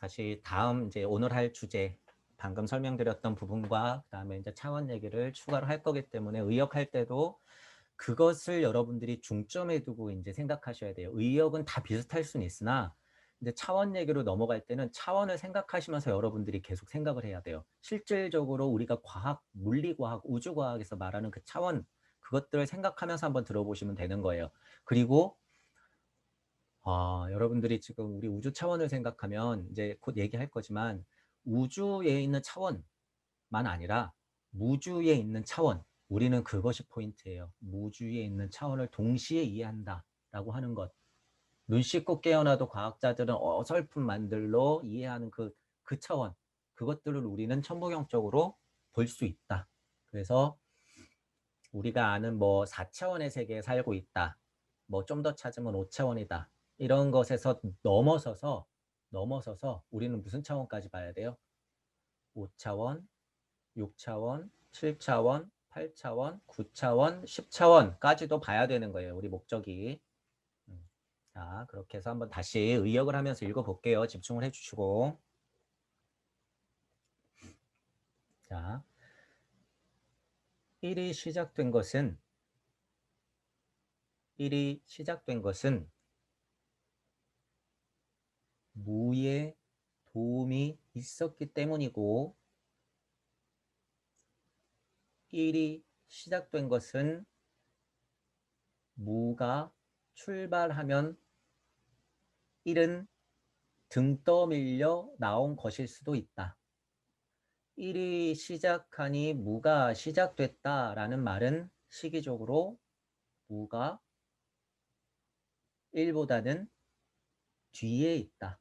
다시 다음 이제 오늘 할 주제 방금 설명드렸던 부분과 그다음에 이제 차원 얘기를 추가로 할 거기 때문에 의역할 때도 그것을 여러분들이 중점에 두고 이제 생각하셔야 돼요. 의역은 다 비슷할 수는 있으나 이제 차원 얘기로 넘어갈 때는 차원을 생각하시면서 여러분들이 계속 생각을 해야 돼요. 실질적으로 우리가 과학, 물리과학, 우주과학에서 말하는 그 차원 그것들을 생각하면서 한번 들어보시면 되는 거예요. 그리고 여러분들이 지금 우리 우주 차원을 생각하면 이제 곧 얘기할 거지만 우주에 있는 차원만 아니라 무주에 있는 차원, 우리는 그것이 포인트예요. 무주에 있는 차원을 동시에 이해한다라고 하는 것. 눈 씻고 깨어나도 과학자들은 어설픈 만들로 이해하는 그 차원, 그것들을 우리는 천부경적으로 볼 수 있다. 그래서 우리가 아는 뭐 4차원의 세계에 살고 있다. 뭐 좀 더 찾으면 5차원이다. 이런 것에서 넘어서서 우리는 무슨 차원까지 봐야 돼요? 5차원, 6차원, 7차원, 8차원, 9차원, 10차원까지도 봐야 되는 거예요. 우리 목적이. 자, 그렇게 해서 한번 다시 의역을 하면서 읽어볼게요. 집중을 해주시고. 자, 1이 시작된 것은 무의 도움이 있었기 때문이고 1이 시작된 것은 무가 출발하면 1은 등 떠밀려 나온 것일 수도 있다. 1이 시작하니 무가 시작됐다라는 말은 시기적으로 무가 1보다는 뒤에 있다.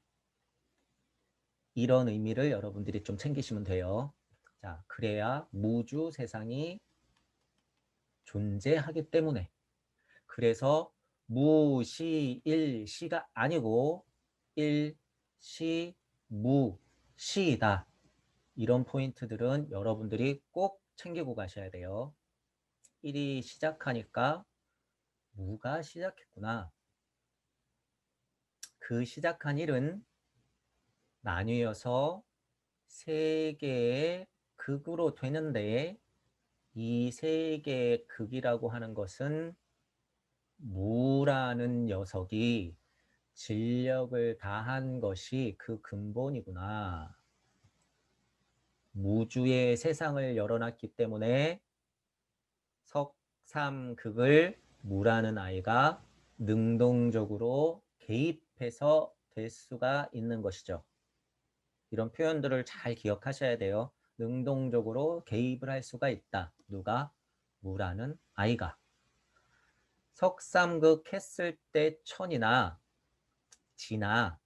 이런 의미를 여러분들이 좀 챙기시면 돼요. 자, 그래야 무주 세상이 존재하기 때문에. 그래서 무, 시, 일, 시가 아니고 일, 시, 무, 시이다. 이런 포인트들은 여러분들이 꼭 챙기고 가셔야 돼요. 1이 시작하니까 무가 시작했구나. 그 시작한 1은 나뉘어서 세 개의 극으로 되는데 이 세 개의 극이라고 하는 것은 무라는 녀석이 진력을 다한 것이 그 근본이구나. 무주의 세상을 열어놨기 때문에 석삼극을 무라는 아이가 능동적으로 개입해서 될 수가 있는 것이죠. 이런 표현들을 잘 기억하셔야 돼요. 능동적으로 개입을 할 수가 있다. 누가? 무라는 아이가. 석삼극 했을 때 천이나 지나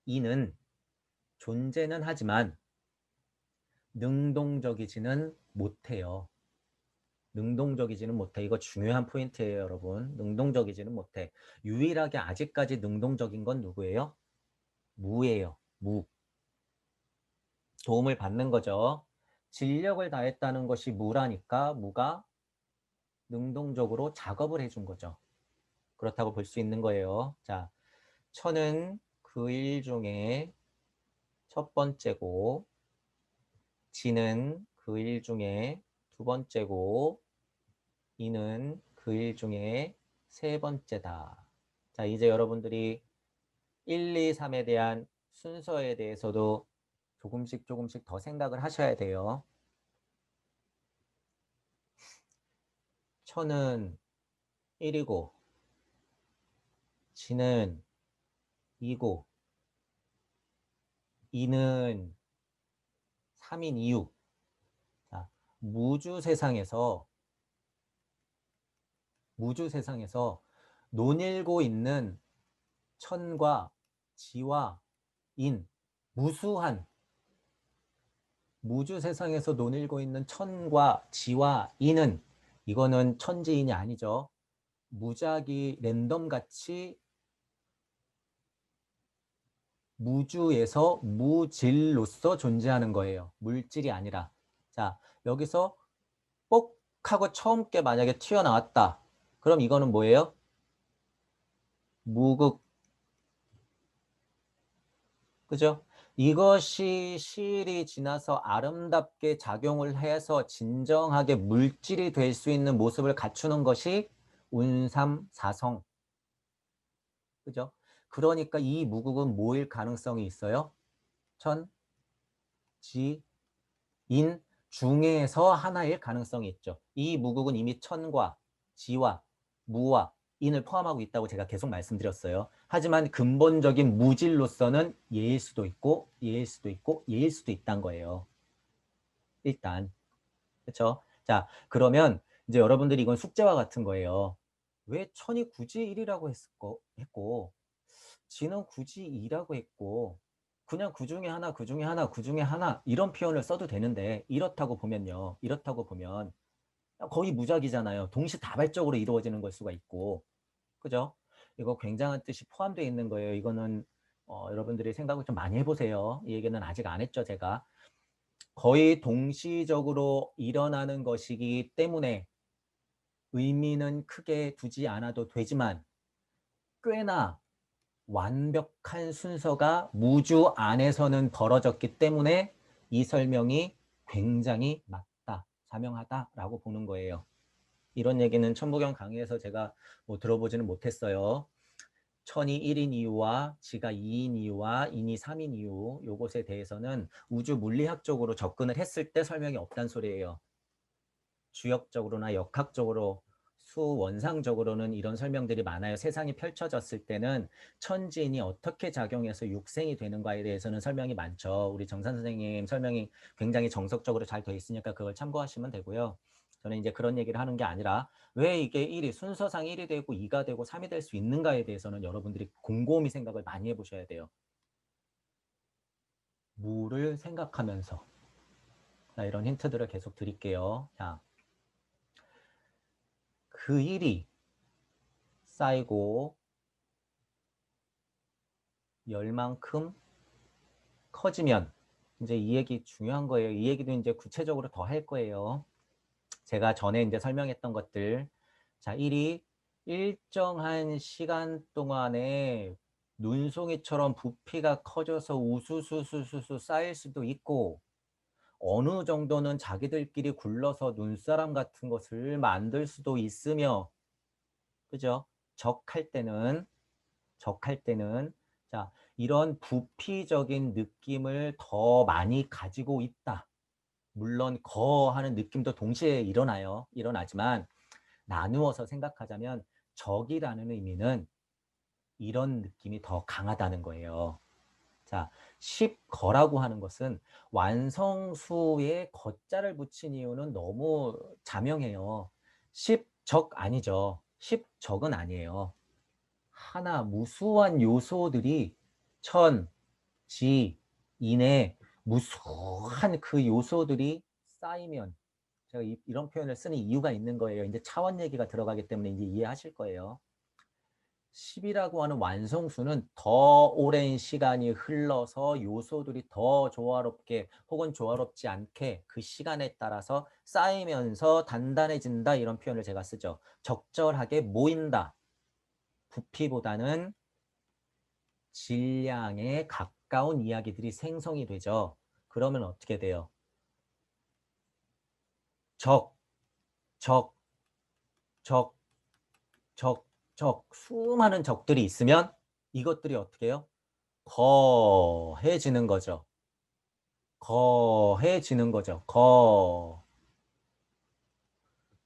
이는 존재는 하지만 능동적이지는 못해요. 능동적이지는 못해. 이거 중요한 포인트예요, 여러분. 능동적이지는 못해. 유일하게 아직까지 능동적인 건 누구예요? 무예요. 무. 도움을 받는 거죠. 진력을 다했다는 것이 무라니까 무가 능동적으로 작업을 해준 거죠. 그렇다고 볼 수 있는 거예요. 자, 천은 그 일 중에 첫 번째고 지는 그 일 중에 두 번째고 이는 그 일 중에 세 번째다. 자, 이제 여러분들이 1, 2, 3에 대한 순서에 대해서도 조금씩 더 생각을 하셔야 돼요. 천은 1이고 지는 2고 이는 3인 이유. 자, 무주 세상에서 논일고 있는 천과 지와 인, 무수한 무주 세상에서 논일고 있는 천과 지와 인은 이거는 천지인이 아니죠. 무작위 랜덤같이 무주에서 무질로서 존재하는 거예요. 물질이 아니라. 자, 여기서 뽁 하고 처음 게 만약에 튀어나왔다. 그럼 이거는 뭐예요? 무극. 그죠? 이것이 시일이 지나서 아름답게 작용을 해서 진정하게 물질이 될 수 있는 모습을 갖추는 것이 운삼사성. 그죠? 그러니까 이 무국은 뭐일 가능성이 있어요? 천, 지, 인 중에서 하나일 가능성이 있죠. 이 무국은 이미 천과 지와 무와 인을 포함하고 있다고 제가 계속 말씀드렸어요. 하지만 근본적인 무질로서는 예일 수도 있고 예일 수도 있고 예일 수도 있다는 거예요. 일단. 그렇죠? 자, 그러면 이제 여러분들이 이건 숙제와 같은 거예요. 왜 천이 굳이 1이라고 했고 지는 굳이 2라고 했고 그냥 그 중에 하나, 그 중에 하나, 그 중에 하나 이런 표현을 써도 되는데 이렇다고 보면요. 이렇다고 보면 거의 무작위잖아요. 동시다발적으로 이루어지는 걸 수가 있고. 그죠? 이거 굉장한 뜻이 포함되어 있는 거예요. 이거는 여러분들이 생각을 좀 많이 해보세요. 이 얘기는 아직 안 했죠, 제가. 거의 동시적으로 일어나는 것이기 때문에 의미는 크게 두지 않아도 되지만 꽤나 완벽한 순서가 무주 안에서는 벌어졌기 때문에 이 설명이 굉장히 맞다, 자명하다라고 보는 거예요. 이런 얘기는 천부경 강의에서 제가 뭐 들어보지는 못했어요. 천이 1인 이유와 지가 2인 이유와 인이 3인 이유 요것에 대해서는 우주 물리학적으로 접근을 했을 때 설명이 없단 소리예요. 주역적으로나 역학적으로 수원상적으로는 이런 설명들이 많아요. 세상이 펼쳐졌을 때는 천지인이 어떻게 작용해서 육생이 되는가에 대해서는 설명이 많죠. 우리 정산 선생님 설명이 굉장히 정석적으로 잘 돼 있으니까 그걸 참고하시면 되고요. 저는 이제 그런 얘기를 하는 게 아니라 왜 이게 1이 순서상 1이 되고 2가 되고 3이 될 수 있는가에 대해서는 여러분들이 곰곰이 생각을 많이 해보셔야 돼요. 무를 생각하면서. 자, 이런 힌트들을 계속 드릴게요. 자, 그 1이 쌓이고 열만큼 커지면 이제 이 얘기 중요한 거예요. 이 얘기도 이제 구체적으로 더 할 거예요. 제가 전에 이제 설명했던 것들. 자, 1이 일정한 시간 동안에 눈송이처럼 부피가 커져서 우수수수수수 쌓일 수도 있고 어느 정도는 자기들끼리 굴러서 눈사람 같은 것을 만들 수도 있으며 그죠? 적할 때는 자, 이런 부피적인 느낌을 더 많이 가지고 있다. 물론 거하는 느낌도 동시에 일어나지만 나누어서 생각하자면 적이라는 의미는 이런 느낌이 더 강하다는 거예요. 자, 10거라고 하는 것은 완성수에 거자를 붙인 이유는 너무 자명해요. 10적 아니죠. 10적은 아니에요. 하나 무수한 요소들이 천, 지, 인에 무수한 그 요소들이 쌓이면 제가 이런 표현을 쓰는 이유가 있는 거예요. 이제 차원 얘기가 들어가기 때문에 이제 이해하실 거예요. 10이라고 하는 완성수는 더 오랜 시간이 흘러서 요소들이 더 조화롭게 혹은 조화롭지 않게 그 시간에 따라서 쌓이면서 단단해진다 이런 표현을 제가 쓰죠. 적절하게 모인다. 부피보다는 질량에 가까운 이야기들이 생성이 되죠. 그러면 어떻게 돼요? 적, 적, 적, 수많은 적들이 있으면 이것들이 어떻게 해요? 거해지는 거죠. 거해지는 거죠.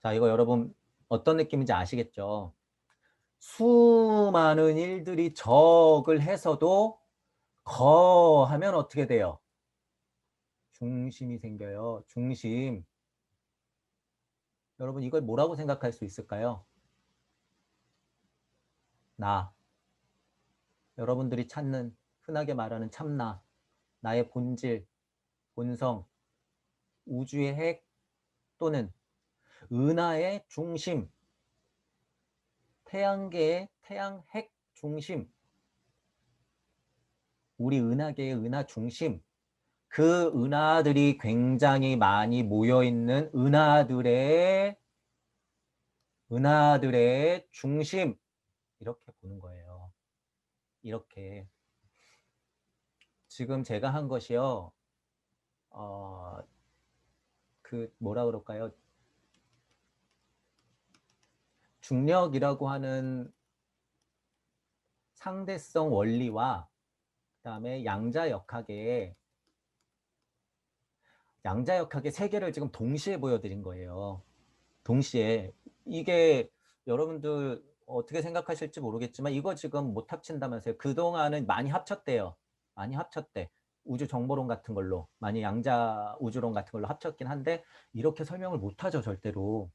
자, 이거 여러분 어떤 느낌인지 아시겠죠? 수많은 일들이 적을 해서도 거하면 어떻게 돼요? 중심이 생겨요. 중심. 여러분 이걸 뭐라고 생각할 수 있을까요? 나. 여러분들이 찾는 흔하게 말하는 참나. 나의 본질, 본성, 우주의 핵 또는 은하의 중심, 태양계의 태양 핵 중심, 우리 은하계의 은하 중심, 그 은하들이 굉장히 많이 모여있는 은하들의 중심, 이렇게 보는 거예요. 이렇게. 지금 제가 한 것이요. 뭐라 그럴까요? 중력이라고 하는 상대성 원리와 그다음에 양자역학의 세 개를 지금 동시에 보여드린 거예요. 동시에. 이게 여러분들 어떻게 생각하실지 모르겠지만 이거 지금 못 합친다면서요. 그동안은 많이 합쳤대요. 많이 합쳤대. 우주정보론 같은 걸로. 많이 양자 우주론 같은 걸로 합쳤긴 한데 이렇게 설명을 못하죠, 절대로.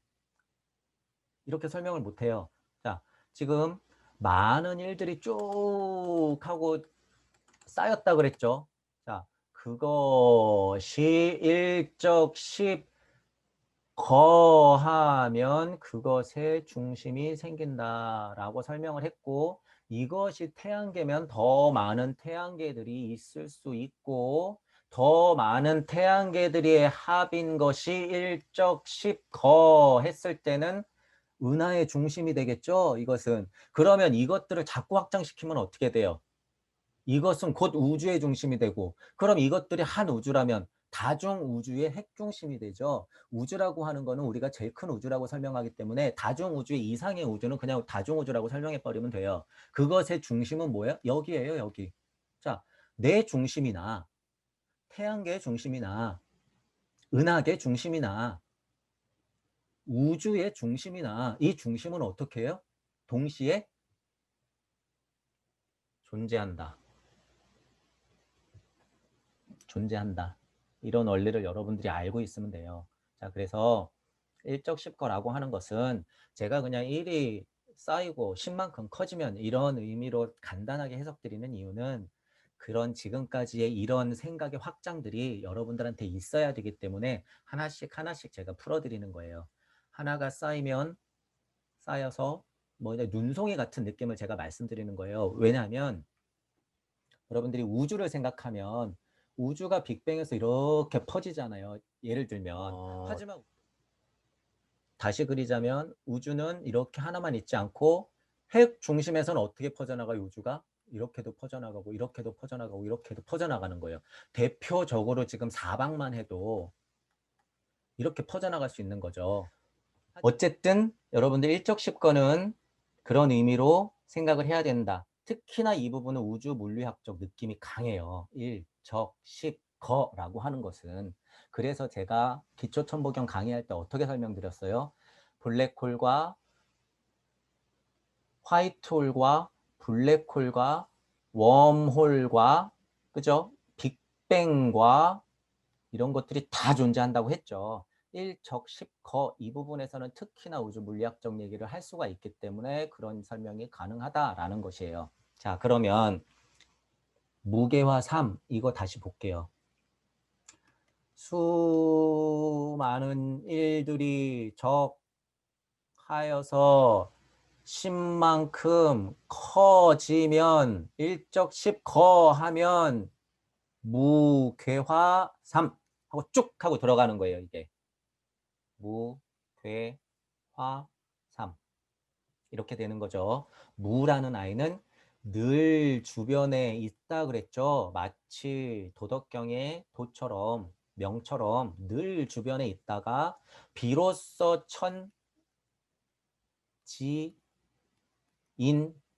이렇게 설명을 못해요. 자, 지금 많은 일들이 쭉 하고 쌓였다 그랬죠. 자, 그것이 일적십 거하면 그것의 중심이 생긴다라고 설명을 했고, 이것이 태양계면 더 많은 태양계들이 있을 수 있고, 더 많은 태양계들의 합인 것이 일적십거 했을 때는 은하의 중심이 되겠죠, 이것은. 그러면 이것들을 자꾸 확장시키면 어떻게 돼요? 이것은 곧 우주의 중심이 되고, 그럼 이것들이 한 우주라면 다중 우주의 핵 중심이 되죠. 우주라고 하는 거는 우리가 제일 큰 우주라고 설명하기 때문에 다중 우주의 이상의 우주는 그냥 다중 우주라고 설명해 버리면 돼요. 그것의 중심은 뭐예요? 여기에요, 여기. 자, 내 중심이나 태양계의 중심이나 은하계 중심이나 우주의 중심이나 이 중심은 어떻게 해요? 동시에 존재한다. 존재한다. 이런 원리를 여러분들이 알고 있으면 돼요. 자, 그래서 일적십거라고 하는 것은 제가 그냥 1이 쌓이고 10만큼 커지면 이런 의미로 간단하게 해석드리는 이유는 그런 지금까지의 이런 생각의 확장들이 여러분들한테 있어야 되기 때문에 하나씩 하나씩 제가 풀어드리는 거예요. 하나가 쌓이면 쌓여서 눈송이 같은 느낌을 제가 말씀드리는 거예요. 왜냐하면 여러분들이 우주를 생각하면 우주가 빅뱅에서 이렇게 퍼지잖아요. 예를 들면. 하지만 다시 그리자면 우주는 이렇게 하나만 있지 않고 핵 중심에서는 어떻게 퍼져나가요, 우주가? 이렇게도 퍼져나가고 이렇게도 퍼져나가고 이렇게도 퍼져나가는 거예요. 대표적으로 지금 사방만 해도 이렇게 퍼져나갈 수 있는 거죠. 어쨌든 여러분들 일적십거는 그런 의미로 생각을 해야 된다. 특히나 이 부분은 우주 물리학적 느낌이 강해요. 일적십거라고 하는 것은. 그래서 제가 기초천보경 강의할 때 어떻게 설명드렸어요? 블랙홀과 화이트홀과 블랙홀과 웜홀과 그죠? 빅뱅과 이런 것들이 다 존재한다고 했죠. 일적십거 이 부분에서는 특히나 우주 물리학적 얘기를 할 수가 있기 때문에 그런 설명이 가능하다라는 것이에요. 자, 그러면 무게와 삶 이거 다시 볼게요. 수많은 일들이 적하여서 10만큼 커지면 일적십거 하면 무괴화삼 하고 쭉 하고 들어가는 거예요. 이게 무괴화삼 이렇게 되는 거죠. 무라는 아이는 늘 주변에 있다 그랬죠. 마치 도덕경의 도처럼 명처럼 늘 주변에 있다가 비로소 천지인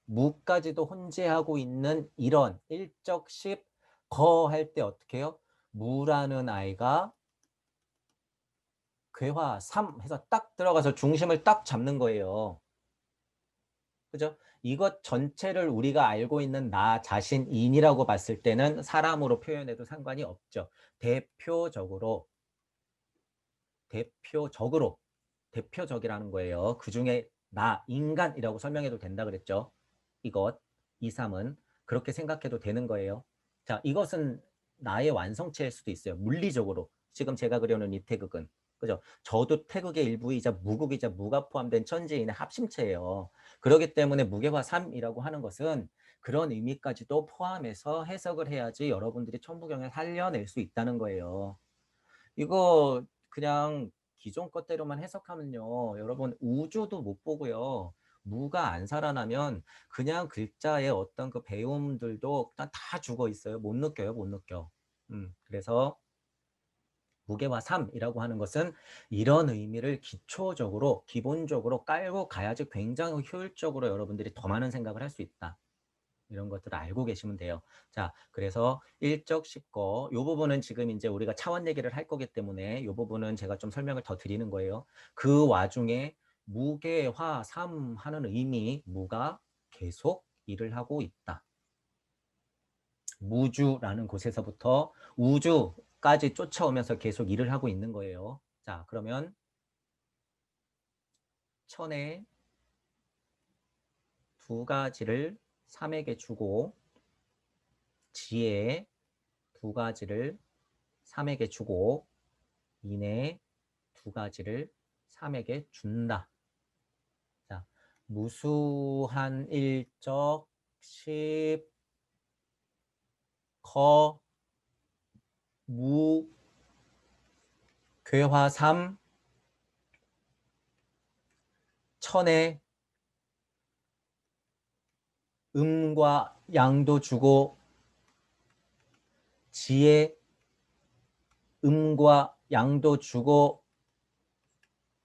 무까지도 혼재하고 있는 이런 일적십 거 할 때 어떻게 해요? 무라는 아이가 괴화 3 해서 딱 들어가서 중심을 딱 잡는 거예요. 그죠? 이것 전체를 우리가 알고 있는 나 자신인이라고 봤을 때는 사람으로 표현해도 상관이 없죠. 대표적이라는 거예요. 그 중에 나, 인간이라고 설명해도 된다 그랬죠. 이것, 이 삶은 그렇게 생각해도 되는 거예요. 자, 이것은 나의 완성체일 수도 있어요. 물리적으로. 지금 제가 그려놓은 이 태극은. 그죠? 저도 태극의 일부이자 무국이자 무가 포함된 천지인의 합심체예요. 그렇기 때문에 무게화 3이라고 하는 것은 그런 의미까지도 포함해서 해석을 해야지 여러분들이 천부경을 살려낼 수 있다는 거예요. 이거 그냥 기존 것대로만 해석하면요. 여러분 우주도 못 보고요. 무가 안 살아나면 그냥 글자의 어떤 그 배움들도 다 죽어 있어요. 못 느껴요, 못 느껴. 그래서 무게와 삶이라고 하는 것은 이런 의미를 기초적으로, 기본적으로 깔고 가야지 굉장히 효율적으로 여러분들이 더 많은 생각을 할 수 있다. 이런 것들을 알고 계시면 돼요. 자, 그래서 일적, 십거, 요 부분은 지금 이제 우리가 차원 얘기를 할 거기 때문에 요 부분은 제가 좀 설명을 더 드리는 거예요. 그 와중에 무게, 화, 삶 하는 의미, 무가 계속 일을 하고 있다. 무주라는 곳에서부터 우주까지 쫓아오면서 계속 일을 하고 있는 거예요. 자, 그러면 천에 두 가지를 삼에게 주고 지에 두 가지를 삼에게 주고 인에 두 가지를 삼에게 준다. 자, 무수한 일적 십 커 무 괴화 삼 천에 음과 양도 주고 지에 음과 양도 주고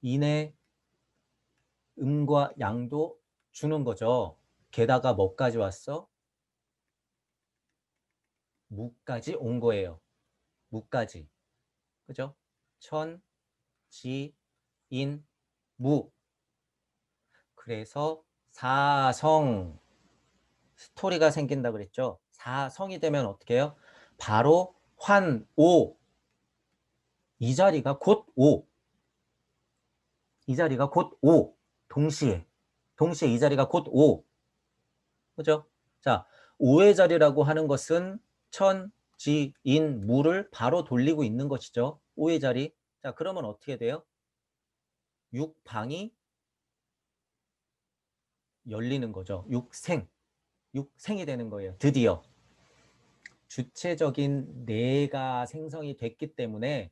인에 음과 양도 주는 거죠. 게다가 뭐까지 왔어? 무까지 온 거예요. 무까지. 그죠? 천, 지, 인, 무. 그래서 사성 스토리가 생긴다 그랬죠. 사성이 되면 어떻게 해요? 바로 환, 오. 이 자리가 곧 오. 이 자리가 곧 오. 동시에 이 자리가 곧 오. 그죠? 자, 오의 자리라고 하는 것은 천, 지, 인, 무를 바로 돌리고 있는 것이죠. 오의 자리. 자, 그러면 어떻게 돼요? 육방이 열리는 거죠. 육생이 되는 거예요. 드디어. 주체적인 내가 생성이 됐기 때문에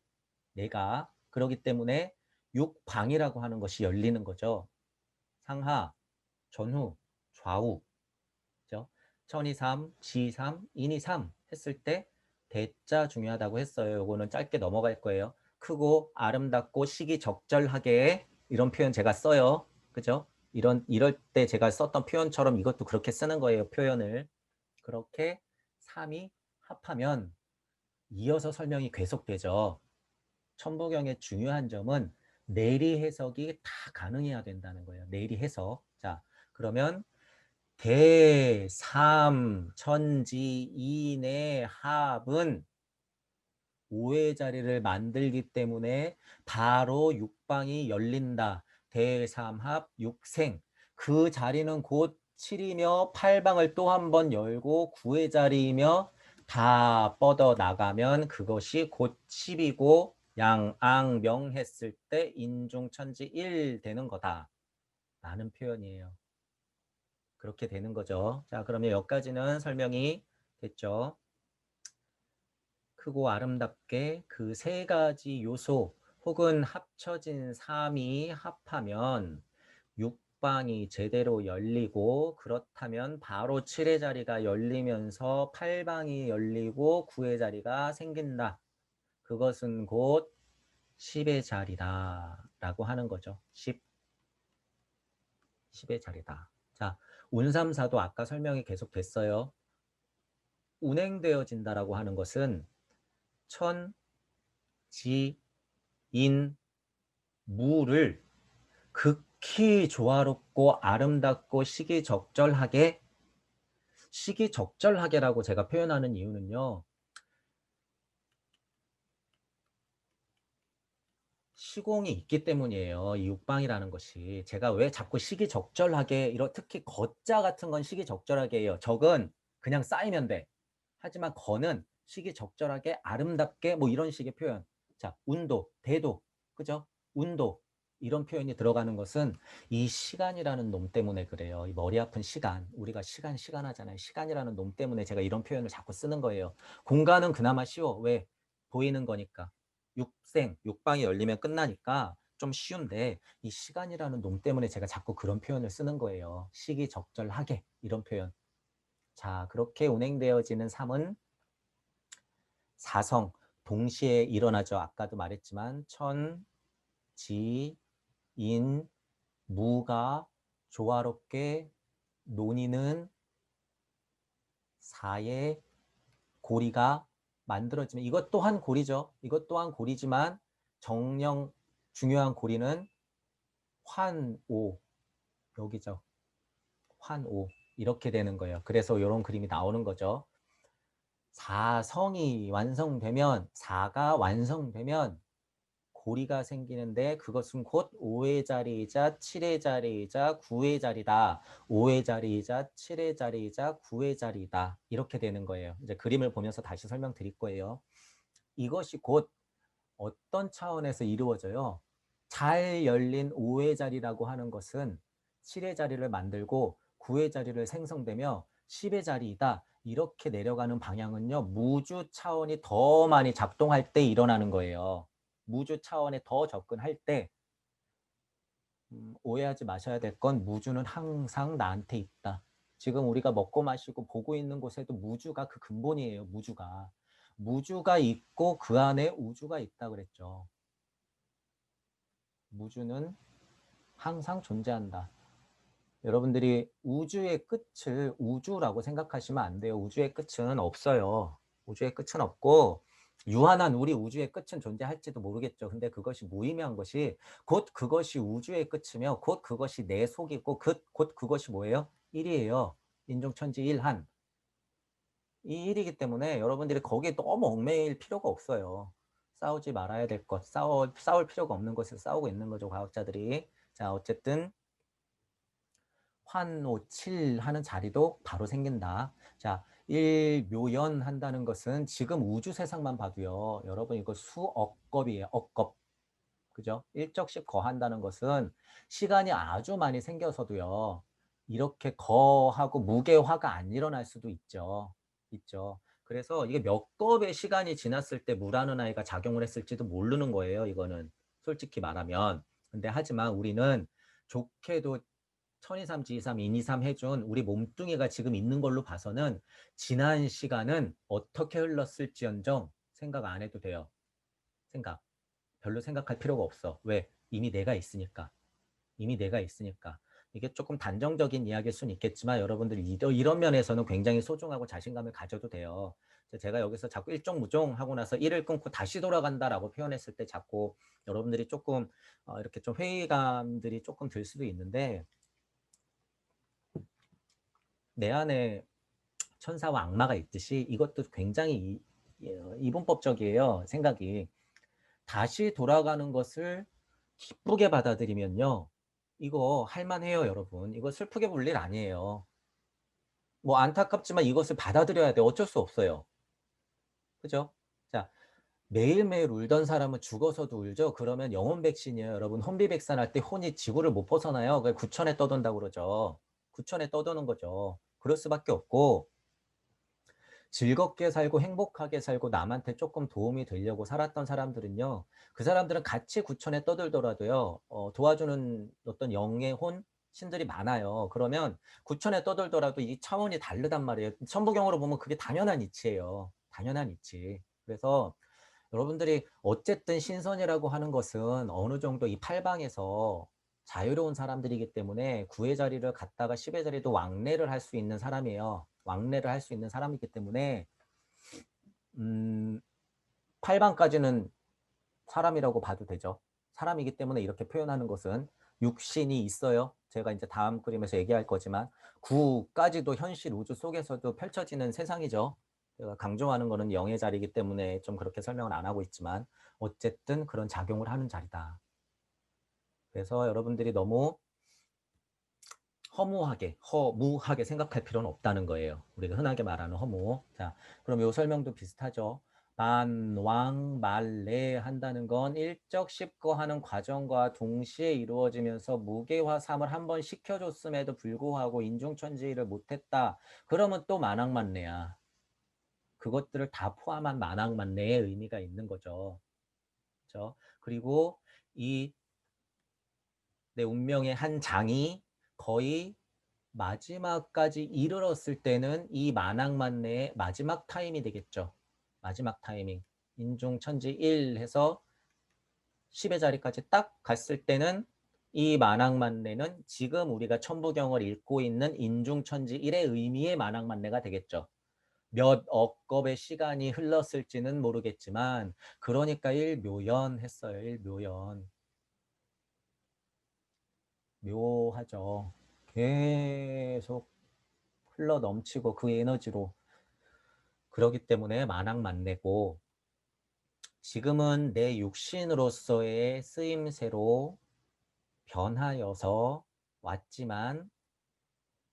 그러기 때문에 육방이라고 하는 것이 열리는 거죠. 상하, 전후, 좌우. 그죠? 천이 3, 지 3, 인이 3 했을 때 대자 중요하다고 했어요. 요거는 짧게 넘어갈 거예요. 크고 아름답고 시기적절하게 이런 표현 제가 써요. 그죠? 이럴 때 제가 썼던 표현처럼 이것도 그렇게 쓰는 거예요. 표현을. 그렇게 3이 합하면 이어서 설명이 계속되죠. 천부경의 중요한 점은 내리 해석이 다 가능해야 된다는 거예요. 내리 해석. 자, 그러면 대삼 천지인의 합은 5의 자리를 만들기 때문에 바로 육방이 열린다. 대삼합 육생. 그 자리는 곧 7이며 8방을 또 한 번 열고 9의 자리이며 다 뻗어 나가면 그것이 곧 10이고 양앙명했을 때 인중천지 1 되는 거다. 라는 표현이에요. 그렇게 되는 거죠. 자, 그러면 여기까지는 설명이 됐죠. 크고 아름답게 그 세 가지 요소 혹은 합쳐진 3이 합하면 육방이 제대로 열리고 그렇다면 바로 7의 자리가 열리면서 8방이 열리고 9의 자리가 생긴다. 그것은 곧 10의 자리다 라고 하는 거죠. 10의 자리다. 자, 운삼사도 아까 설명이 계속 됐어요. 운행되어진다라고 하는 것은 천, 지, 인, 무를 극히 조화롭고 아름답고 시기적절하게라고 제가 표현하는 이유는요. 시공이 있기 때문이에요. 이 육방이라는 것이. 제가 왜 자꾸 시기적절하게 특히 거자 같은 건 시기적절하게 해요. 적은 그냥 쌓이면 돼. 하지만 거는 시기적절하게 아름답게 뭐 이런 식의 표현. 자, 운도, 대도, 그죠? 운도 이런 표현이 들어가는 것은 이 시간이라는 놈 때문에 그래요. 이 머리 아픈 시간. 우리가 시간 하잖아요. 시간이라는 놈 때문에 제가 이런 표현을 자꾸 쓰는 거예요. 공간은 그나마 쉬워. 왜? 보이는 거니까. 육방이 열리면 끝나니까 좀 쉬운데 이 시간이라는 놈 때문에 제가 자꾸 그런 표현을 쓰는 거예요. 시기적절하게 이런 표현. 자, 그렇게 운행되어지는 삶은 사성, 동시에 일어나죠. 아까도 말했지만 천, 지, 인, 무가 조화롭게 논이는 사의 고리가 만들어지면 이것 또한 고리죠. 이것 또한 고리지만 정령 중요한 고리는 환오 여기죠. 환오 이렇게 되는 거예요. 그래서 이런 그림이 나오는 거죠. 사성이 완성되면 사가 완성되면 고리가 생기는데 그것은 곧 5의 자리이자 7의 자리이자 9의 자리다. 5의 자리이자 7의 자리이자 9의 자리다. 이렇게 되는 거예요. 이제 그림을 보면서 다시 설명드릴 거예요. 이것이 곧 어떤 차원에서 이루어져요? 잘 열린 5의 자리라고 하는 것은 7의 자리를 만들고 9의 자리를 생성되며 10의 자리이다. 이렇게 내려가는 방향은요. 무주 차원이 더 많이 작동할 때 일어나는 거예요. 무주 차원에 더 접근할 때 오해하지 마셔야 될 건 무주는 항상 나한테 있다. 지금 우리가 먹고 마시고 보고 있는 곳에도 무주가 그 근본이에요. 무주가. 무주가 있고 그 안에 우주가 있다 그랬죠. 무주는 항상 존재한다. 여러분들이 우주의 끝을 우주라고 생각하시면 안 돼요. 우주의 끝은 없어요. 우주의 끝은 없고 유한한 우리 우주의 끝은 존재할지도 모르겠죠. 근데 그것이 무의미한 것이 곧 그것이 우주의 끝이며 곧 그것이 내 속이고 곧 그것이 뭐예요? 1이에요. 인종천지 일한. 이 1이기 때문에 여러분들이 거기에 너무 얽매일 필요가 없어요. 싸우지 말아야 될 것, 싸울 필요가 없는 것에서 싸우고 있는 거죠, 과학자들이. 자, 어쨌든 환오칠 하는 자리도 바로 생긴다. 자, 일묘연 한다는 것은 지금 우주 세상만 봐도요. 여러분 이거 수억겁이에요. 억겁. 그죠? 일적씩 거한다는 것은 시간이 아주 많이 생겨서도요. 이렇게 거하고 무게화가 안 일어날 수도 있죠. 있죠. 그래서 이게 몇 겁의 시간이 지났을 때 무라는 아이가 작용을 했을지도 모르는 거예요. 이거는 솔직히 말하면. 근데 하지만 우리는 좋게도 1023, 지이삼, 인이삼 해준 우리 몸뚱이가 지금 있는 걸로 봐서는 지난 시간은 어떻게 흘렀을지언정 생각 안 해도 돼요. 생각. 별로 생각할 필요가 없어. 왜? 이미 내가 있으니까. 이미 내가 있으니까. 이게 조금 단정적인 이야기일 수는 있겠지만 여러분들이 이런 면에서는 굉장히 소중하고 자신감을 가져도 돼요. 제가 여기서 자꾸 일종무종 하고 나서 일을 끊고 다시 돌아간다라고 표현했을 때 자꾸 여러분들이 조금 이렇게 좀 회의감들이 조금 들 수도 있는데 내 안에 천사와 악마가 있듯이 이것도 굉장히 이분법적이에요. 생각이. 다시 돌아가는 것을 기쁘게 받아들이면요. 이거 할만해요, 여러분. 이거 슬프게 볼 일 아니에요. 뭐 안타깝지만 이것을 받아들여야 돼. 어쩔 수 없어요. 그죠? 자, 매일매일 울던 사람은 죽어서도 울죠. 그러면 영혼 백신이에요. 여러분, 혼비백산할 때 혼이 지구를 못 벗어나요. 그걸 구천에 떠돈다고 그러죠. 구천에 떠도는 거죠. 그럴 수밖에 없고 즐겁게 살고 행복하게 살고 남한테 조금 도움이 되려고 살았던 사람들은요. 그 사람들은 같이 구천에 떠들더라도요. 도와주는 어떤 영의 혼 신들이 많아요. 그러면 구천에 떠들더라도 이 차원이 다르단 말이에요. 천부경으로 보면 그게 당연한 이치예요. 당연한 이치. 그래서 여러분들이 어쨌든 신선이라고 하는 것은 어느 정도 이 팔방에서 자유로운 사람들이기 때문에 9의 자리를 갖다가 10의 자리도 왕래를 할 수 있는 사람이에요. 왕래를 할 수 있는 사람이기 때문에 8방까지는 사람이라고 봐도 되죠. 사람이기 때문에 이렇게 표현하는 것은 육신이 있어요. 제가 이제 다음 그림에서 얘기할 거지만 9까지도 현실 우주 속에서도 펼쳐지는 세상이죠. 제가 강조하는 거는 영의 자리이기 때문에 좀 그렇게 설명을 안 하고 있지만 어쨌든 그런 작용을 하는 자리다. 그래서 여러분들이 너무 허무하게 생각할 필요는 없다는 거예요. 우리가 흔하게 말하는 허무. 자, 그럼 이 설명도 비슷하죠. 만왕말래 한다는 건 일적십거하는 과정과 동시에 이루어지면서 무게화 삼을 한번 시켜줬음에도 불구하고 인중천지를 못했다. 그러면 또 만왕만래야. 그것들을 다 포함한 만왕만래의 의미가 있는 거죠. 그렇죠? 그리고 이 내 운명의 한 장이 거의 마지막까지 이르렀을 때는 이 만악만내의 마지막 타임이 되겠죠. 마지막 타이밍. 인중천지 1 해서 10의 자리까지 딱 갔을 때는 이 만악만내는 지금 우리가 천부경을 읽고 있는 인중천지 1의 의미의 만악만내가 되겠죠. 몇 억겁의 시간이 흘렀을지는 모르겠지만 그러니까 일묘연 했어요. 일묘연. 묘하죠. 계속 흘러 넘치고 그 에너지로. 그러기 때문에 만악만내고 지금은 내 육신으로서의 쓰임새로 변하여서 왔지만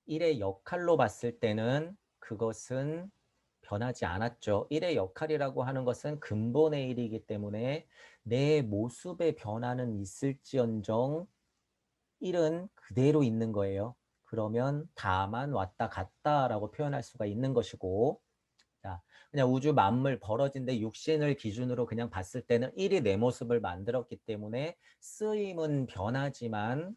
일의 역할로 봤을 때는 그것은 변하지 않았죠. 일의 역할이라고 하는 것은 근본의 일이기 때문에 내 모습의 변화는 있을지언정 일은 그대로 있는 거예요. 그러면 다만 왔다 갔다라고 표현할 수가 있는 것이고, 자, 그냥 우주 만물 벌어진데 육신을 기준으로 그냥 봤을 때는 일이 내 모습을 만들었기 때문에 쓰임은 변하지만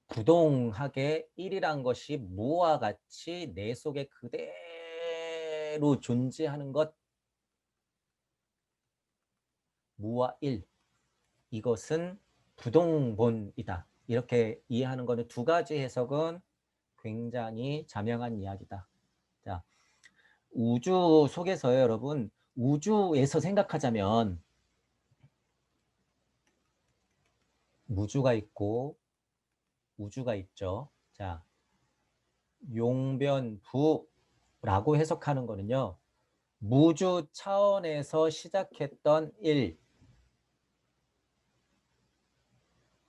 부동하게 일이란 것이 무와 같이 내 속에 그대로 존재하는 것, 무와 일, 이것은 부동본이다. 이렇게 이해하는 것은 두 가지 해석은 굉장히 자명한 이야기다. 자, 우주 속에서요, 여러분, 우주에서 생각하자면 무주가 있고 우주가 있죠. 자, 용변부라고 해석하는 거는요. 무주 차원에서 시작했던 일,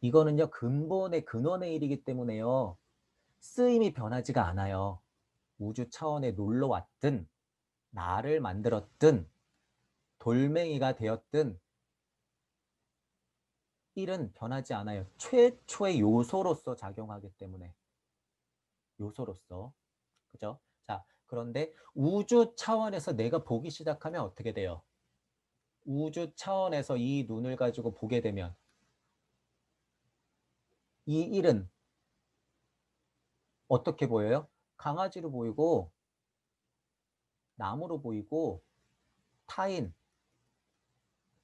이거는요. 근본의 근원의 일이기 때문에요. 쓰임이 변하지가 않아요. 우주 차원에 놀러 왔든 나를 만들었든 돌멩이가 되었든 일은 변하지 않아요. 최초의 요소로서 작용하기 때문에. 요소로서. 그죠? 자, 그런데 우주 차원에서 내가 보기 시작하면 어떻게 돼요? 우주 차원에서 이 눈을 가지고 보게 되면 이 일은 어떻게 보여요? 강아지로 보이고 나무로 보이고 타인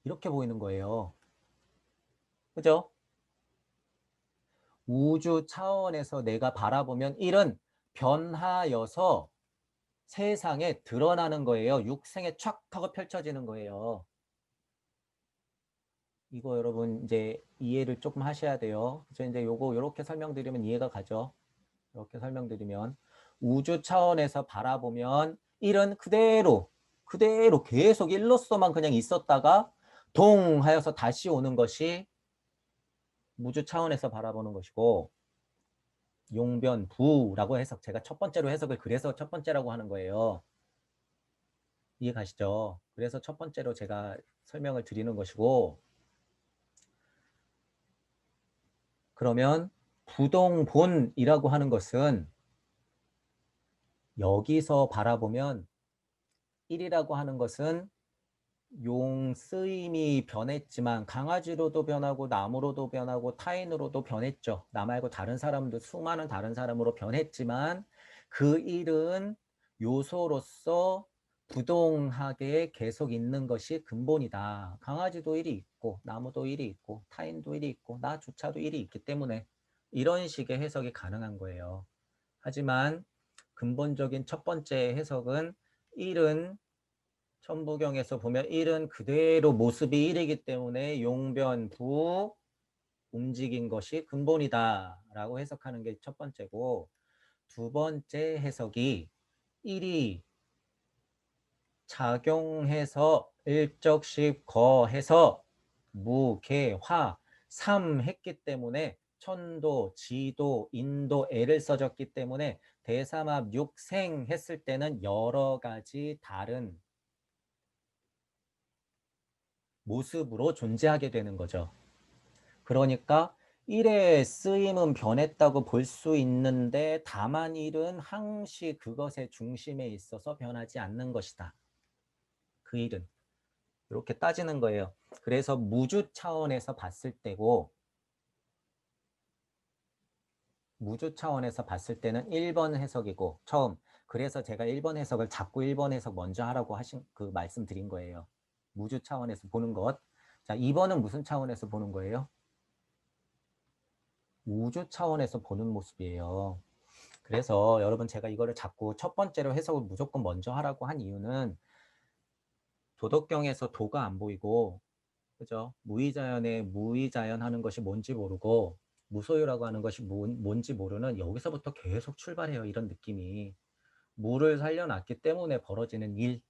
이렇게 보이는 거예요. 그죠? 우주 차원에서 내가 바라보면 일은 변하여서 세상에 드러나는 거예요. 육생에 촥 하고 펼쳐지는 거예요. 이거 여러분 이제 이해를 조금 하셔야 돼요. 그래서 이제 요거 이렇게 설명드리면 이해가 가죠. 이렇게 설명드리면 우주 차원에서 바라보면 일은 그대로 계속 일로서만 그냥 있었다가 동 하여서 다시 오는 것이 우주 차원에서 바라보는 것이고 용변부라고 해석 제가 첫 번째로 해석을 그래서 첫 번째라고 하는 거예요. 이해 가시죠? 그래서 첫 번째로 제가 설명을 드리는 것이고 그러면 부동본이라고 하는 것은 여기서 바라보면 일이라고 하는 것은 용 쓰임이 변했지만 강아지로도 변하고 나무로도 변하고 타인으로도 변했죠. 나 말고 다른 사람도 수많은 다른 사람으로 변했지만 그 일은 요소로서 부동하게 계속 있는 것이 근본이다. 강아지도 일이 있고 나무도 일이 있고 타인도 일이 있고 나조차도 일이 있기 때문에 이런 식의 해석이 가능한 거예요. 하지만 근본적인 첫 번째 해석은 일은 천부경에서 보면 일은 그대로 모습이 일이기 때문에 용변부 움직인 것이 근본이다 라고 해석하는 게 첫 번째고 두 번째 해석이 일이 작용해서 일적십 거해서 무개화 삼 했기 때문에 천도, 지도, 인도, 애를 써졌기 때문에 대삼합 육생 했을 때는 여러 가지 다른 모습으로 존재하게 되는 거죠. 그러니까 일의 쓰임은 변했다고 볼 수 있는데 다만 일은 항시 그것의 중심에 있어서 변하지 않는 것이다. 그 일은. 이렇게 따지는 거예요. 그래서 무주 차원에서 봤을 때고 무주 차원에서 봤을 때는 1번 해석이고 처음 그래서 제가 1번 해석을 자꾸 1번 해석 먼저 하라고 하신 그 말씀드린 거예요. 무주 차원에서 보는 것. 자, 2번은 무슨 차원에서 보는 거예요? 우주 차원에서 보는 모습이에요. 그래서 여러분 제가 이거를 자꾸 첫 번째로 해석을 무조건 먼저 하라고 한 이유는 도덕경에서 도가 안 보이고 그죠? 무의자연에 무의자연 하는 것이 뭔지 모르고 무소유라고 하는 것이 뭔지 모르는 여기서부터 계속 출발해요. 이런 느낌이. 무를 살려놨기 때문에 벌어지는 일.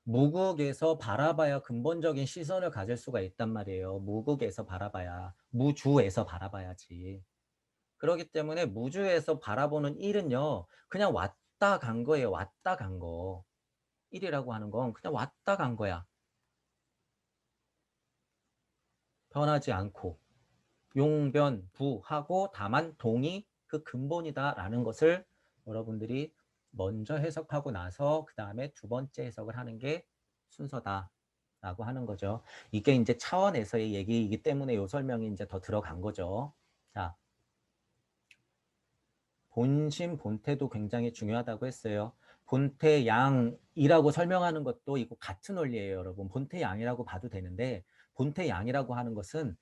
무국에서 바라봐야 근본적인 시선을 가질 수가 있단 말이에요. 무국에서 바라봐야. 무주에서 바라봐야지. 그렇기 때문에 무주에서 바라보는 일은요. 그냥 왔다 간 거예요. 왔다 간 거. 일이라고 하는 건 그냥 왔다 간 거야. 변하지 않고. 용변부하고 다만 동이 그 근본이다라는 것을 여러분들이 먼저 해석하고 나서 그 다음에 두 번째 해석을 하는 게 순서다라고 하는 거죠. 이게 이제 차원에서의 얘기이기 때문에 이 설명이 이제 더 들어간 거죠. 자, 본심, 본태도 굉장히 중요하다고 했어요. 본태, 양이라고 설명하는 것도 이거 같은 원리예요, 여러분. 본태, 양이라고 봐도 되는데 본태, 양이라고 하는 것은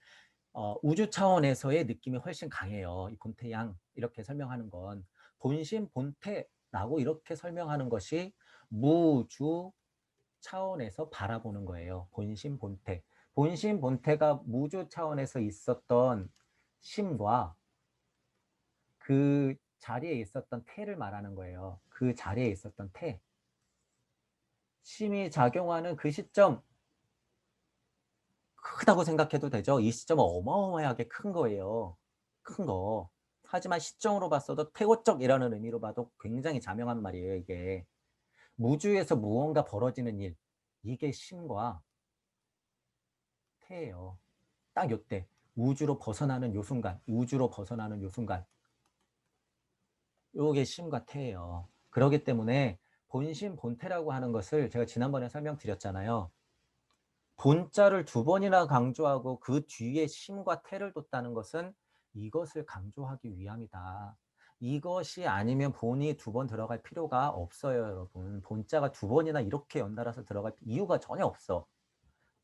우주 차원에서의 느낌이 훨씬 강해요. 이 본태양 이렇게 설명하는 건 본심 본태라고 이렇게 설명하는 것이 무주 차원에서 바라보는 거예요. 본심 본태. 본심 본태가 무주 차원에서 있었던 심과 그 자리에 있었던 태를 말하는 거예요. 그 자리에 있었던 태. 심이 작용하는 그 시점 크다고 생각해도 되죠. 이 시점은 어마어마하게 큰 거예요. 큰 거. 하지만 시점으로 봤어도 태고적이라는 의미로 봐도 굉장히 자명한 말이에요. 이게 무주에서 무언가 벌어지는 일. 이게 심과 태예요. 딱 요때 우주로 벗어나는 요 순간. 우주로 벗어나는 요 순간. 요게 심과 태예요. 그렇기 때문에 본심 본태라고 하는 것을 제가 지난번에 설명드렸잖아요. 본자를 두 번이나 강조하고 그 뒤에 심과 태를 뒀다는 것은 이것을 강조하기 위함이다. 이것이 아니면 본이 두 번 들어갈 필요가 없어요, 여러분. 본자가 두 번이나 이렇게 연달아서 들어갈 이유가 전혀 없어.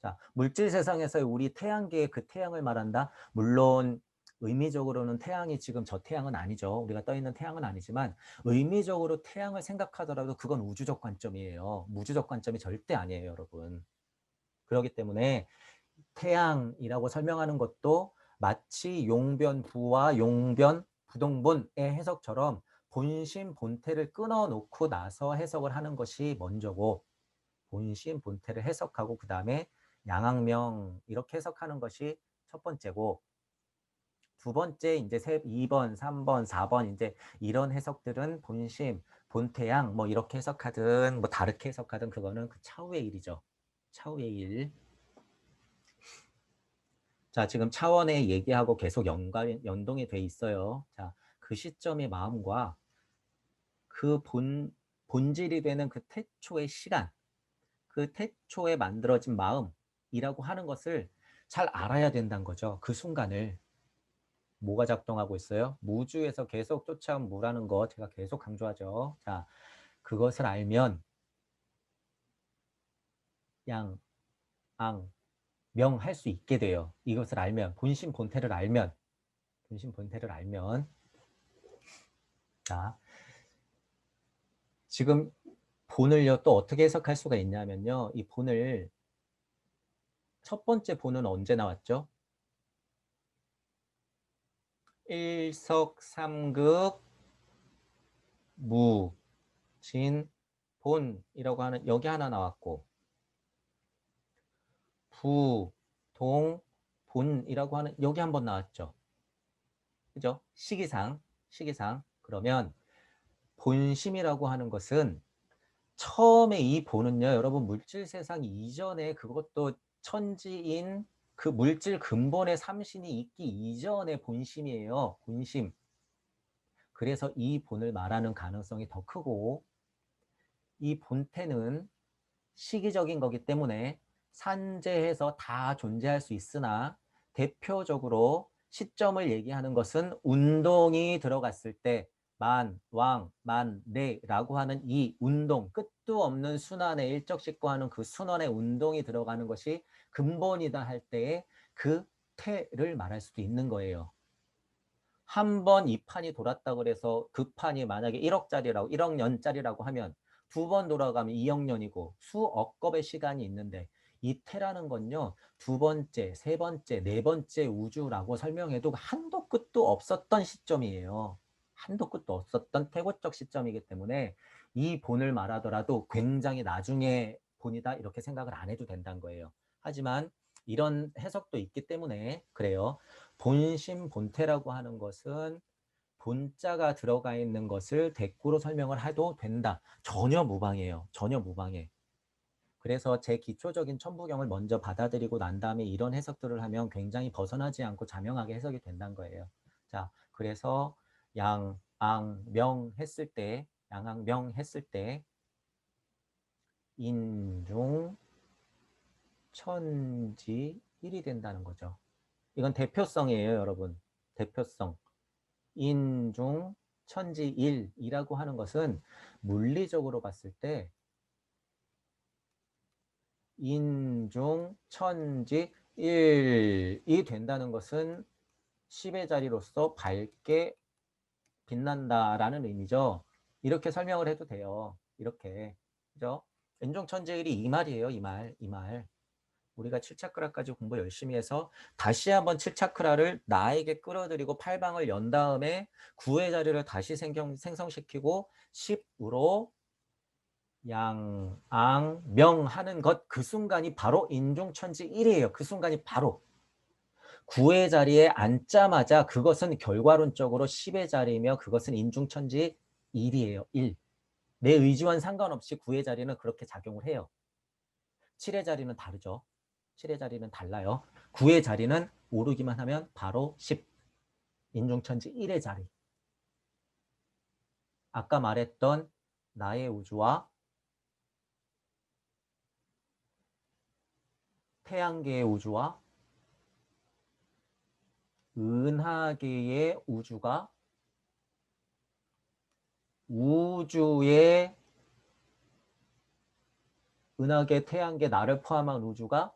자, 물질 세상에서 우리 태양계의 그 태양을 말한다. 물론 의미적으로는 태양이 지금 저 태양은 아니죠. 우리가 떠 있는 태양은 아니지만 의미적으로 태양을 생각하더라도 그건 우주적 관점이에요. 무주적 관점이 절대 아니에요, 여러분. 그렇기 때문에 태양이라고 설명하는 것도 마치 용변부와 용변부동본의 해석처럼 본심 본태를 끊어놓고 나서 해석을 하는 것이 먼저고 본심 본태를 해석하고 그 다음에 양학명 이렇게 해석하는 것이 첫 번째고 두 번째 이제 2번, 3번, 4번 이제 이런 해석들은 본심, 본태양 뭐 이렇게 해석하든 뭐 다르게 해석하든 그거는 그 차후의 일이죠. 차후의 일. 자, 지금 차원의 얘기하고 계속 연동이 돼 있어요. 자, 그 시점의 마음과 그 본질이 되는 그 태초의 시간, 그 태초에 만들어진 마음이라고 하는 것을 잘 알아야 된다는 거죠. 그 순간을. 뭐가 작동하고 있어요? 무주에서 계속 쫓아온 무라는 거 제가 계속 강조하죠. 자, 그것을 알면 양, 앙, 명 할 수 있게 돼요. 이것을 알면, 본심 본태를 알면, 본심 본태를 알면. 자, 지금 본을요, 또 어떻게 해석할 수가 있냐면요. 이 본을, 첫 번째 본은 언제 나왔죠? 일석삼극 무, 진, 본이라고 하는, 여기 하나 나왔고, 부, 동, 본이라고 하는, 여기 한번 나왔죠. 그죠? 시기상, 시기상. 그러면 본심이라고 하는 것은 처음에 이 본은요, 여러분 물질 세상 이전에 그것도 천지인 그 물질 근본의 삼신이 있기 이전의 본심이에요. 본심. 그래서 이 본을 말하는 가능성이 더 크고 이 본태는 시기적인 거기 때문에 산재해서 다 존재할 수 있으나 대표적으로 시점을 얘기하는 것은 운동이 들어갔을 때 만, 왕, 만, 레라고 하는 이 운동, 끝도 없는 순환에 일적식구하는 그 순환의 운동이 들어가는 것이 근본이다 할 때에 그 태를 말할 수도 있는 거예요. 한 번 이 판이 돌았다고 그래서 그 판이 만약에 1억짜리라고 1억 년짜리라고 하면 두 번 돌아가면 2억 년이고 수억 겁의 시간이 있는데 이 태라는 건요. 두 번째, 세 번째, 네 번째 우주라고 설명해도 한도 끝도 없었던 시점이에요. 한도 끝도 없었던 태고적 시점이기 때문에 이 본을 말하더라도 굉장히 나중에 본이다 이렇게 생각을 안 해도 된다는 거예요. 하지만 이런 해석도 있기 때문에 그래요. 본심, 본태라고 하는 것은 본자가 들어가 있는 것을 대꾸로 설명을 해도 된다. 전혀 무방해요. 전혀 무방해. 그래서 제 기초적인 천부경을 먼저 받아들이고 난 다음에 이런 해석들을 하면 굉장히 벗어나지 않고 자명하게 해석이 된다는 거예요. 자, 그래서 양, 앙, 명 했을 때, 양앙, 명 했을 때 인중, 천지, 일이 된다는 거죠. 이건 대표성이에요, 여러분. 대표성. 인중, 천지, 일이라고 하는 것은 물리적으로 봤을 때 인중, 천지, 일이 된다는 것은 10의 자리로서 밝게 빛난다라는 의미죠. 이렇게 설명을 해도 돼요. 이렇게. 그죠? 인중, 천지, 일이 이 말이에요. 이 말. 이 말. 우리가 7차크라까지 공부 열심히 해서 다시 한번 7차크라를 나에게 끌어들이고 팔방을 연 다음에 9의 자리를 다시 생성시키고 10으로 양, 앙, 명 하는 것 그 순간이 바로 인중천지 1이에요. 그 순간이 바로 9의 자리에 앉자마자 그것은 결과론적으로 10의 자리이며 그것은 인중천지 1이에요. 1. 내 의지와는 상관없이 9의 자리는 그렇게 작용을 해요. 7의 자리는 다르죠. 7의 자리는 달라요. 9의 자리는 오르기만 하면 바로 10. 인중천지 1의 자리. 아까 말했던 나의 우주와 태양계의 우주와 은하계의 우주가 우주의 은하계, 태양계, 나를 포함한 우주가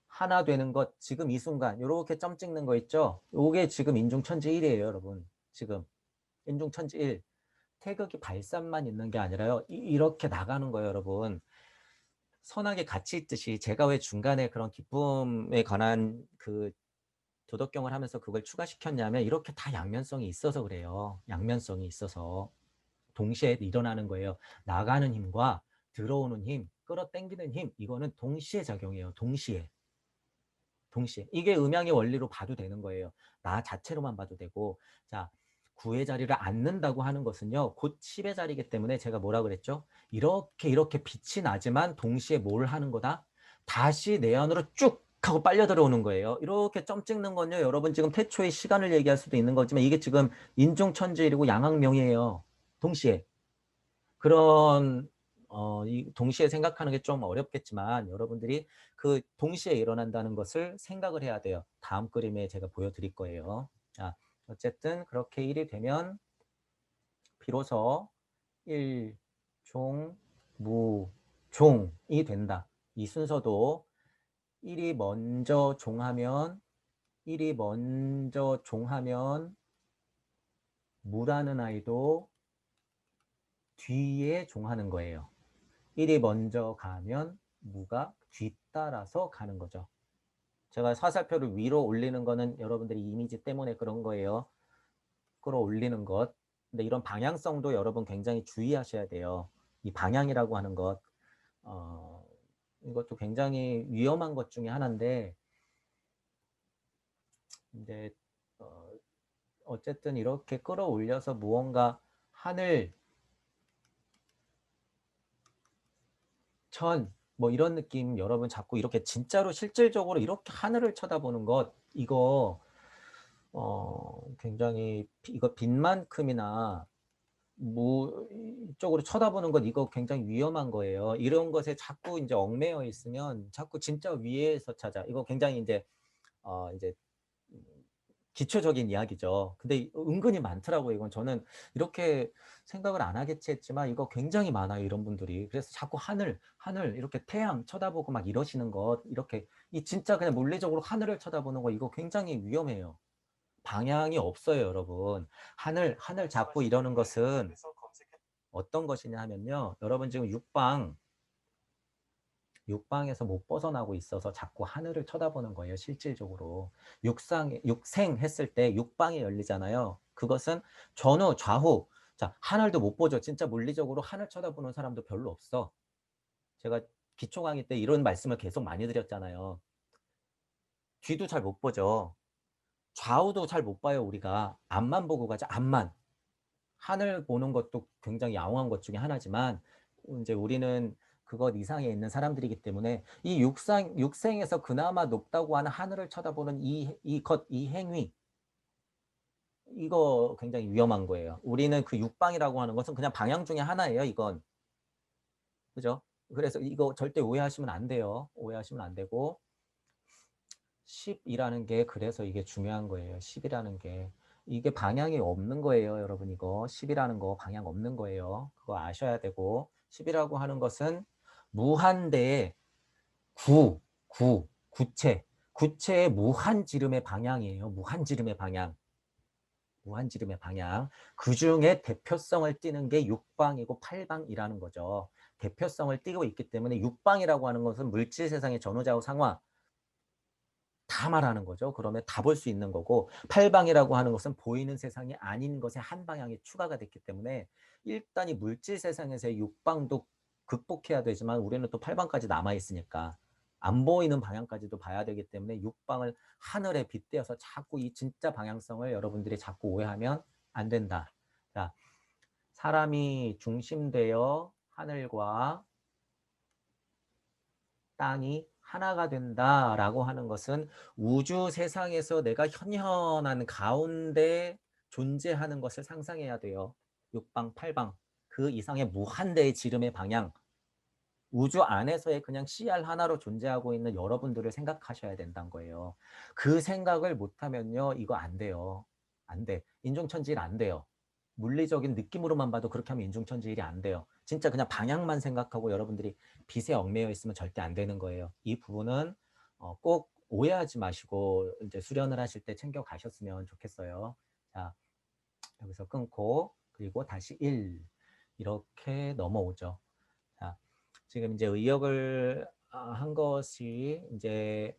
하나 되는 것, 지금 이 순간 이렇게 점 찍는 거 있죠? 이게 지금 인중천지 1이에요, 여러분. 지금 인중천지 1. 태극이 발산만 있는 게 아니라요. 이렇게 나가는 거예요, 여러분. 선악의 같이 있듯이 제가 왜 중간에 그런 기쁨에 관한 그 도덕경을 하면서 그걸 추가시켰냐면 이렇게 다 양면성이 있어서 그래요. 양면성이 있어서 동시에 일어나는 거예요. 나가는 힘과 들어오는 힘, 끌어당기는 힘, 이거는 동시에 작용해요. 동시에. 동시에. 이게 음양의 원리로 봐도 되는 거예요. 나 자체로만 봐도 되고. 자, 9의 자리를 앉는다고 하는 것은요. 곧 10의 자리이기 때문에 제가 뭐라 그랬죠? 이렇게 빛이 나지만 동시에 뭘 하는 거다? 다시 내 안으로 쭉 하고 빨려 들어오는 거예요. 이렇게 점 찍는 건요. 여러분 지금 태초의 시간을 얘기할 수도 있는 거지만 이게 지금 인중천지이고 양악명이에요. 동시에. 그런 이 동시에 생각하는 게 좀 어렵겠지만 여러분들이 그 동시에 일어난다는 것을 생각을 해야 돼요. 다음 그림에 제가 보여드릴 거예요. 자, 어쨌든 그렇게 일이 되면 비로소 일, 종, 무, 종이 된다. 이 순서도 1이 먼저 종하면 1이 먼저 종하면 무라는 아이도 뒤에 종하는 거예요. 1이 먼저 가면 무가 뒤따라서 가는 거죠. 제가 화살표를 위로 올리는 거는 여러분들이 이미지 때문에 그런 거예요. 끌어올리는 것. 근데 이런 방향성도 여러분 굉장히 주의하셔야 돼요. 이 방향이라고 하는 것. 이것도 굉장히 위험한 것 중에 하나인데 이제 어쨌든 이렇게 끌어올려서 무언가 하늘, 천, 뭐 이런 느낌 여러분 자꾸 이렇게 진짜로 실질적으로 이렇게 하늘을 쳐다보는 것 이거 굉장히 이거 빛만큼이나 뭐 이쪽으로 쳐다보는 것 이거 굉장히 위험한 거예요. 이런 것에 자꾸 이제 얽매여 있으면 자꾸 진짜 위에서 찾아. 이거 굉장히 이제 이제 기초적인 이야기죠. 근데 은근히 많더라고요. 이건 저는 이렇게 생각을 안 하겠지 했지만 이거 굉장히 많아요. 이런 분들이. 그래서 자꾸 하늘, 하늘 이렇게 태양 쳐다보고 막 이러시는 것 이렇게 이 진짜 그냥 물리적으로 하늘을 쳐다보는 거 이거 굉장히 위험해요. 방향이 없어요, 여러분. 하늘, 하늘 잡고 이러는 것은 어떤 것이냐 하면요. 여러분 지금 육방에서 못 벗어나고 있어서 자꾸 하늘을 쳐다보는 거예요. 실질적으로. 육생 했을 때 육방이 열리잖아요. 그것은 전후, 좌우. 자, 하늘도 못 보죠. 진짜 물리적으로 하늘 쳐다보는 사람도 별로 없어. 제가 기초 강의 때 이런 말씀을 계속 많이 드렸잖아요. 뒤도 잘 못 보죠. 좌우도 잘 못 봐요, 우리가. 앞만 보고 가죠. 앞만. 하늘 보는 것도 굉장히 양호한 것 중에 하나지만 이제 우리는 그것 이상에 있는 사람들이기 때문에 이 육생에서 그나마 높다고 하는 하늘을 쳐다보는 이 행위 이거 굉장히 위험한 거예요. 우리는 그 육방이라고 하는 것은 그냥 방향 중에 하나예요. 이건 그죠? 그래서 이거 절대 오해하시면 안 돼요. 오해하시면 안 되고 10이라는 게 그래서 이게 중요한 거예요. 10이라는 게 이게 방향이 없는 거예요. 여러분 이거 10이라는 거 방향 없는 거예요. 그거 아셔야 되고 10이라고 하는 것은 무한대의 구체의 무한지름의 방향이에요. 무한지름의 방향. 무한지름의 방향. 그 중에 대표성을 띠는 게 육방이고 팔방이라는 거죠. 대표성을 띠고 있기 때문에 육방이라고 하는 것은 물질 세상의 전후좌우 상하 다 말하는 거죠. 그러면 다 볼 수 있는 거고 팔방이라고 하는 것은 보이는 세상이 아닌 것의 한 방향이 추가가 됐기 때문에 일단 이 물질 세상에서의 육방도 극복해야 되지만 우리는 또 팔방까지 남아 있으니까 안 보이는 방향까지도 봐야 되기 때문에 육방을 하늘에 빗대어서 자꾸 이 진짜 방향성을 여러분들이 자꾸 오해하면 안 된다. 자, 사람이 중심되어 하늘과 땅이 하나가 된다라고 하는 것은 우주 세상에서 내가 현현한 가운데 존재하는 것을 상상해야 돼요. 육방, 팔방, 그 이상의 무한대의 지름의 방향, 우주 안에서의 그냥 CR 하나로 존재하고 있는 여러분들을 생각하셔야 된다는 거예요. 그 생각을 못하면요, 이거 안 돼요. 안 돼. 인종천지일 안 돼요. 물리적인 느낌으로만 봐도 그렇게 하면 인종천지일이 안 돼요. 진짜 그냥 방향만 생각하고 여러분들이 빛에 얽매여 있으면 절대 안 되는 거예요. 이 부분은 꼭 오해하지 마시고 이제 수련을 하실 때 챙겨 가셨으면 좋겠어요. 자, 여기서 끊고 그리고 다시 1 이렇게 넘어오죠. 자, 지금 이제 의역을 한 것이 이제